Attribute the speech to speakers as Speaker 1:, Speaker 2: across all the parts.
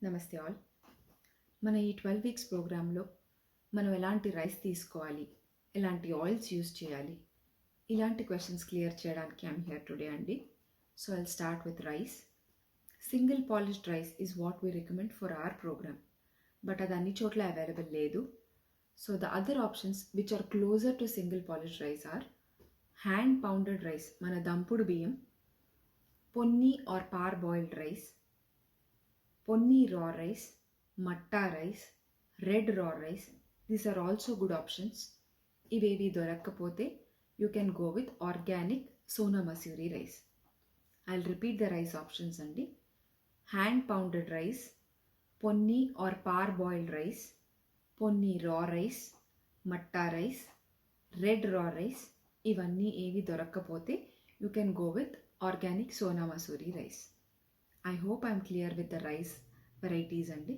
Speaker 1: నమస్తే ఆల్. మన ఈ 12 వీక్స్ ప్రోగ్రాంలో మనం ఎలాంటి రైస్ తీసుకోవాలి, ఎలాంటి ఆయిల్స్ యూస్ చేయాలి, ఇలాంటి క్వశ్చన్స్ క్లియర్ చేయడానికి ఐఎమ్ హియర్ టుడే అండి. So I'll start with rice. Single polished rice is what we recommend for our programme, but అది అన్ని చోట్ల అవైలబుల్ లేదు. So the other options which are closer to single polished rice are hand pounded rice, మన దంపుడు బియ్యం, Ponni or parboiled rice, Ponni raw rice, matta rice, red raw rice. These are also good options. ఇవేవి దొరక్కపోతే you can go with organic Sona Masuri rice. I'll repeat the rice options అండి. Hand pounded rice, పొన్ని or par boiled rice, పొన్ని raw rice, matta rice, red raw rice. ఇవన్నీ ఏవి దొరక్కపోతే you can go with organic Sona Masuri rice. I hope I'm clear with the rice varieties అండి.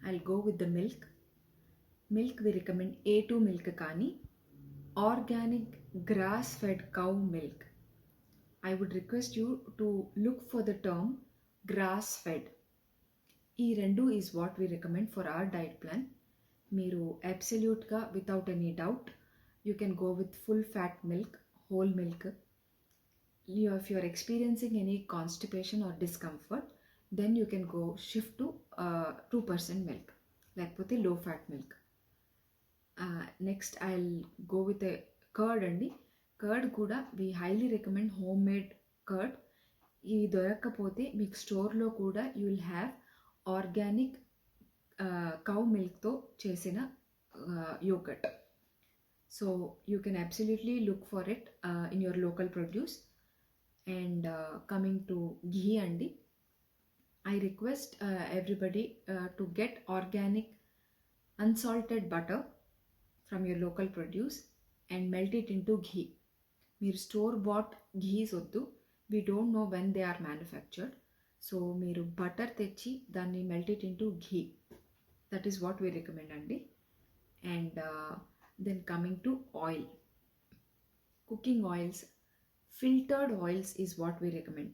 Speaker 1: I'll go with the milk. Milk we recommend A2 milk కానీ organic grass fed cow milk. I would request you to look for the term grass fed. ఈ రెండు is what we recommend for our diet plan. మీరు absoluteగా without any doubt you can go with full fat milk, whole milk. If you are experiencing any constipation or discomfort, then you can go shift to 2% milk, లేకపోతే low fat milk. Next I'll go with a curd అండి. Curd కూడా we highly recommend homemade curd. ఇవి దొరక్కపోతే మీకు స్టోర్లో కూడా you will have organic cow milkతో చేసిన yogurt. So you can absolutely look for it in your local produce. And coming to ghee అండి, I request everybody to get organic unsalted butter from your local produce and melt it into ghee. మీరు store bought ghees వద్దు, we don't know when they are manufactured. So మీరు butter తెచ్చి దాన్ని melt it into ghee. That is what we recommend అండి. And then coming to oil, cooking oils, filtered oils is what we recommend.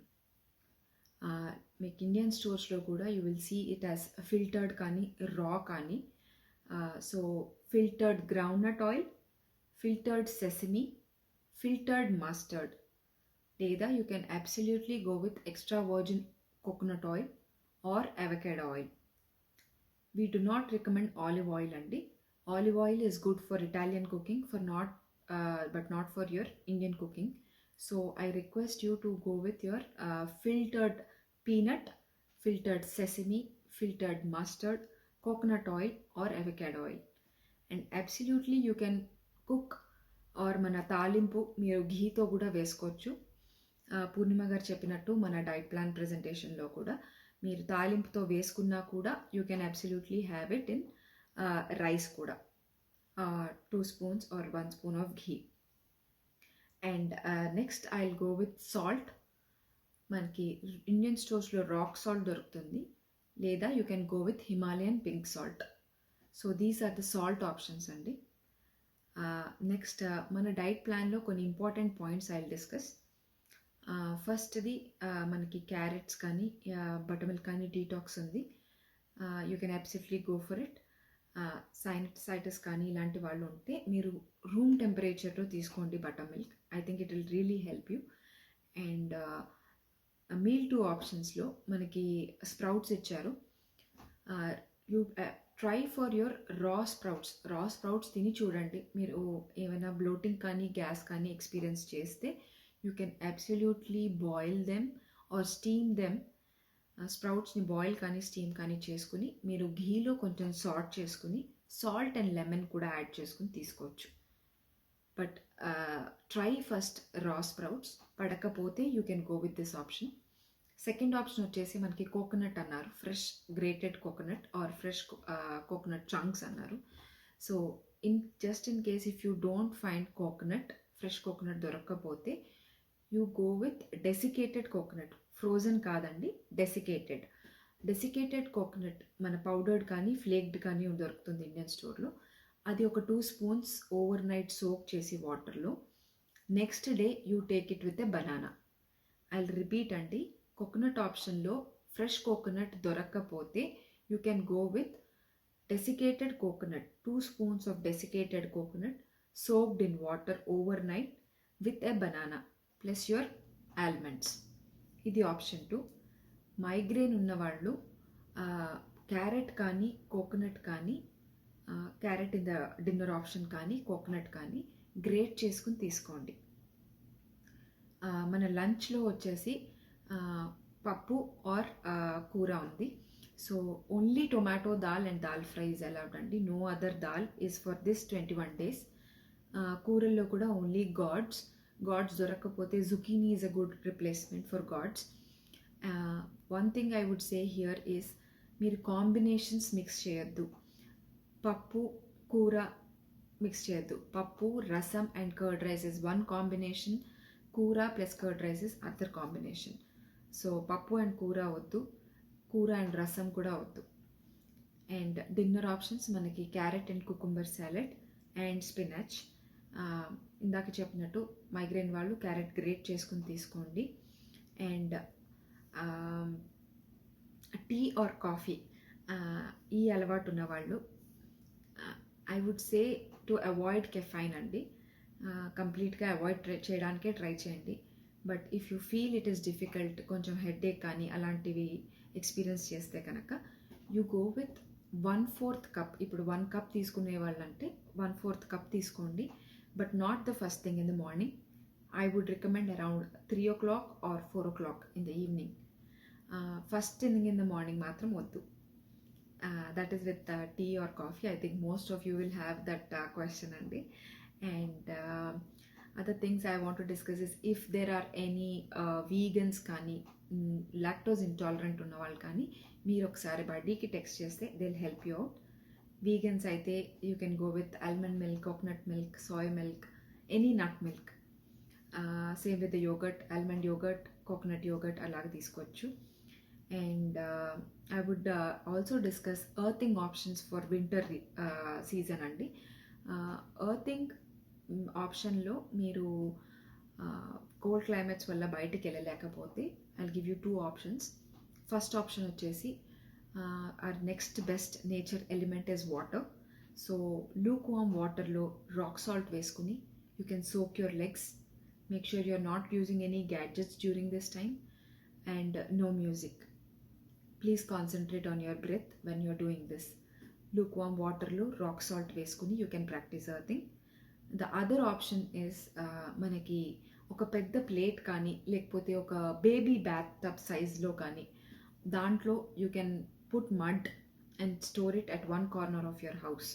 Speaker 1: మీకు Indian స్టోర్స్లో కూడా you will see it as filtered కానీ raw కానీ. So filtered groundnut oil, filtered sesame, filtered mustard, లేదా you can absolutely go with extra virgin coconut oil or avocado oil. We do not recommend olive oil అండి. Olive oil is good for Italian cooking, but not for your Indian cooking. So I request you to go with your filtered peanut, filtered sesame, filtered mustard, coconut oil or avocado oil. And absolutely you can cook or మన తాలింపు మీరు ఘీతో కూడా వేసుకోవచ్చు. పూర్ణిమ గారు చెప్పినట్టు మన diet plan ప్రెజెంటేషన్లో కూడా మీరు తాలింపుతో వేసుకున్నా కూడా you can absolutely have it in rice కూడా. 2 spoons or 1 spoon of ghee. And next I'll go with salt. మనకి ఇండియన్ స్టోర్స్లో రాక్ సాల్ట్ దొరుకుతుంది, లేదా you can go with Himalayan pink salt. So these are the salt options అండి. Next మన diet ప్లాన్లో కొన్ని important points I'll discuss. ఫస్ట్ది మనకి క్యారెట్స్ కానీ బటర్ మిల్క్ కానీ డీటాక్స్ ఉంది. You can absolutely go for it. Sinusitis కానీ ఇలాంటి వాళ్ళు ఉంటే మీరు రూమ్ టెంపరేచర్లో తీసుకోండి butter milk. I think it will really help you. And meal 2 ఆప్షన్స్లో మనకి స్ప్రౌట్స్ ఇచ్చారు. యూ ట్రై ఫర్ యువర్ రా స్ప్రౌట్స్ తిని చూడండి. మీరు ఏమైనా బ్లోటింగ్ కానీ గ్యాస్ కానీ ఎక్స్పీరియన్స్ చేస్తే you can absolutely boil them or steam them. స్ప్రౌట్స్ని బాయిల్ కానీ స్టీమ్ కానీ చేసుకుని మీరు ఘీలో కొంచెం సాల్ట్ చేసుకుని సాల్ట్ అండ్ లెమన్ కూడా యాడ్ చేసుకుని తీసుకోవచ్చు. But try first raw sprouts. పడకపోతే you can go with this option. Second option వచ్చేసి మనకి కోకోనట్ అన్నారు, fresh grated coconut or fresh coconut chunks అన్నారు. So just in case if you don't find coconut, fresh coconut దొరకకపోతే you go with desiccated coconut. Frozen కాదండి, desiccated coconut మన powdered కానీ ఫ్లేక్డ్ కానీ దొరుకుతుంది ఇండియన్ స్టోర్లో. అది ఒక 2 spoons ఓవర్ నైట్ సోక్ చేసి వాటర్లో, next day you take it with a banana. I'll repeat అండి, కోకోనట్ ఆప్షన్లో ఫ్రెష్ కోకోనట్ దొరక్కపోతే You can go with desiccated coconut, 2 spoons of desiccated coconut soaked in water overnight with a banana plus your almonds. ఇది option 2. Migraine ఉన్నవాళ్ళు carrot కానీ coconut కానీ carrot in the dinner option కానీ coconut కానీ grate చేసుకుని తీసుకోండి. మన లంచ్లో వచ్చేసి పప్పు ఆర్ కూర ఉంది. So only tomato dal and dal fry is allowed అండి. No other dal is for this 21 days. కూరల్లో కూడా ఓన్లీ గాడ్స్ దొరకకపోతే zucchini is a good replacement for gourds. One thing I would say here is మీరు కాంబినేషన్స్ మిక్స్ చేయొద్దు. పప్పు కూర mix చేయొద్దు. Pappu rasam and curd rice is one combination, kura plus curd rice is other combination. So pappu and kura వద్దు, kura and rasam కూడా వద్దు. And dinner options మనకి carrot and cucumber salad and spinach. ఇందాక చెప్పినట్టు మైగ్రేన్ వాళ్ళు క్యారెట్ గ్రేట్ చేసుకుని తీసుకోండి. అండ్ టీ ఆర్ కాఫీ ఈ అలవాటు ఉన్నవాళ్ళు I would say to avoid caffeine అండి. కంప్లీట్గా అవాయిడ్ చేయడానికే ట్రై చేయండి. But if you feel it is difficult, కొంచెం హెడేక్ కానీ అలాంటివి ఎక్స్పీరియన్స్ చేస్తే కనుక యూ గో విత్ 1/4 కప్. ఇప్పుడు 1 కప్ తీసుకునే వాళ్ళంటే 1/4 కప్ తీసుకోండి. But not the first thing in the morning. I would recommend around 3 o'clock or 4 o'clock in the evening. First thing in the morning మాత్రం వద్దు. That is with tea or coffee. I think most of you will have that question అండి. And other things I want to discuss is if there are any vegans కానీ lactose intolerant ఉన్న వాళ్ళు కానీ మీరు ఒకసారి బడీకి టెక్స్ట్ చేస్తే they will help you out. Vegans అయితే you can go with almond milk, coconut milk, soy milk, any nut milk. Same with the yogurt, almond yogurt, coconut yogurt అలాగే తీసుకోవచ్చు. And I would also discuss earthing options for winter season అండి. Earthing ఆప్షన్లో మీరు cold climates వల్ల బయటికి వెళ్ళలేకపోతే I'll give you 2 options. First option వచ్చేసి our next best nature element is water. So lukewarm వాటర్లో రాక్ సాల్ట్ వేసుకుని you can soak your legs. Make sure you are not using any gadgets during this time and no music. Please concentrate on your breath when you're doing this. Lukewarm waterlo rock salt వేసుకుని you can practice earthing. The other option is మనకి ఒక పెద్ద plate కానీ లేకపోతే ఒక baby bath tub సైజ్లో కానీ దాంట్లో you can put mud and store it at one corner of your house.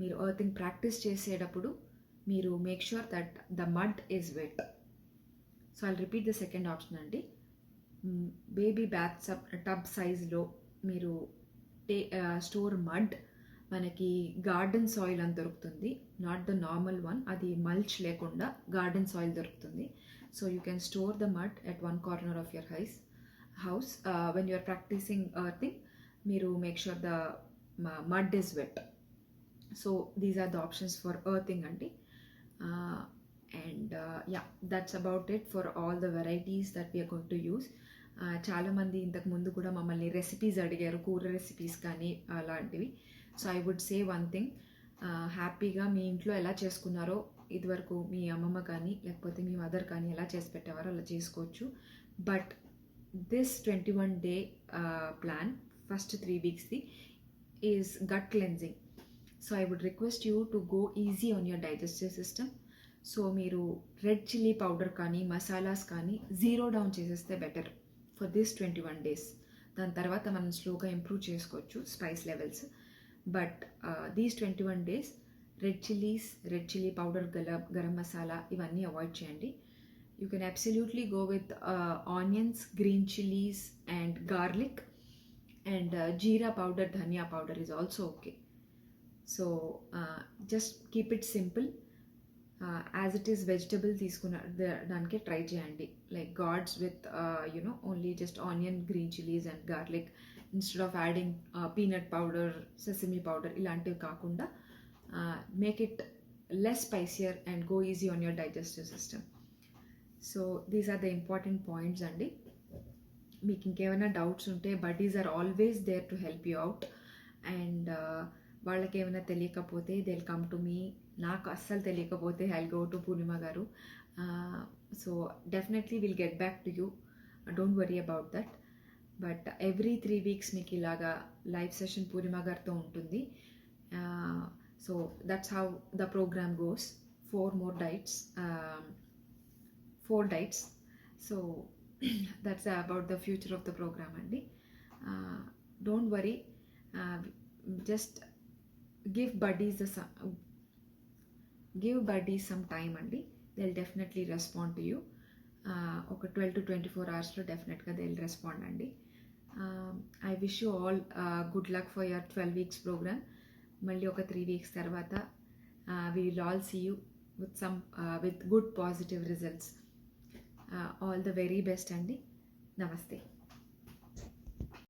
Speaker 1: మీరు earthing ప్రాక్టీస్ చేసేటప్పుడు మీరు make sure that the mud is wet. So I'll repeat the second option అండి. Baby bath tub సైజ్లో మీరు store mud. మనకి garden soil అని దొరుకుతుంది, not the normal one. అది మల్చ్ లేకుండా గార్డెన్ సాయిల్ దొరుకుతుంది. So you can store the mud at one corner of your house. When you're practicing earthing మీరు make sure the mud is wet. So these are the options for earthing అండి. And that's about it for all the varieties that we are going to use. చాలామంది ఇంతకు ముందు కూడా మమ్మల్ని recipes అడిగారు, కూర recipes కానీ అలాంటివి. So I would say one thing, హ్యాపీగా మీ ఇంట్లో ఎలా చేసుకున్నారో ఇదివరకు మీ అమ్మమ్మ కానీ లేకపోతే మీ మదర్ కానీ ఎలా చేసి పెట్టేవారో అలా చేసుకోవచ్చు. But this 21 day plan first 3 weeksది is gut cleansing. So I would request you to go easy on your digestive system. So మీరు రెడ్ చిల్లీ పౌడర్ కానీ మసాలాస్ కానీ జీరో డౌన్ చేసేస్తే బెటర్ ఫర్ దిస్ 21 days. దాని తర్వాత మనం స్లోగా ఇంప్రూవ్ చేసుకోవచ్చు spice levels. But these 21 days red chilli powder, garam masala ఇవన్నీ అవాయిడ్ చేయండి. You can absolutely go with onions, green chillies and garlic and jeera powder, dhania powder is also okay. So just keep it simple. As it is vegetable తీసుకున్న దానికే try చేయండి. Like gods with only just onion, green chillies and garlic instead of adding peanut powder, sesame powder ఇలాంటివి కాకుండా make it less spicier and go easy on your digestive system. So these are the important points అండి. మీకు ఇంకేమైనా doubts ఉంటే buddies are always there to help you out. And వాళ్ళకి ఏమైనా తెలియకపోతే they will come to me. నాకు అస్సలు తెలియకపోతే I go to Purnima garu. So definitely will get back to you, don't worry about that. But every 3 weeks మీకు ఇలాగా live session Purnima గారితో ఉంటుంది. So that's how the program goes. 4 diets. So that's about the future of the program అండి. Don't worry, just give buddies some time అండి. They will definitely respond to you. ఒక 12 to 24 అవర్స్లో డెఫినెట్గా they will respond అండి. I wish you all good luck for your 12 weeks programme. మళ్ళీ ఒక 3 weeks తర్వాత we will all see you with good positive results. All the very best అండి. నమస్తే.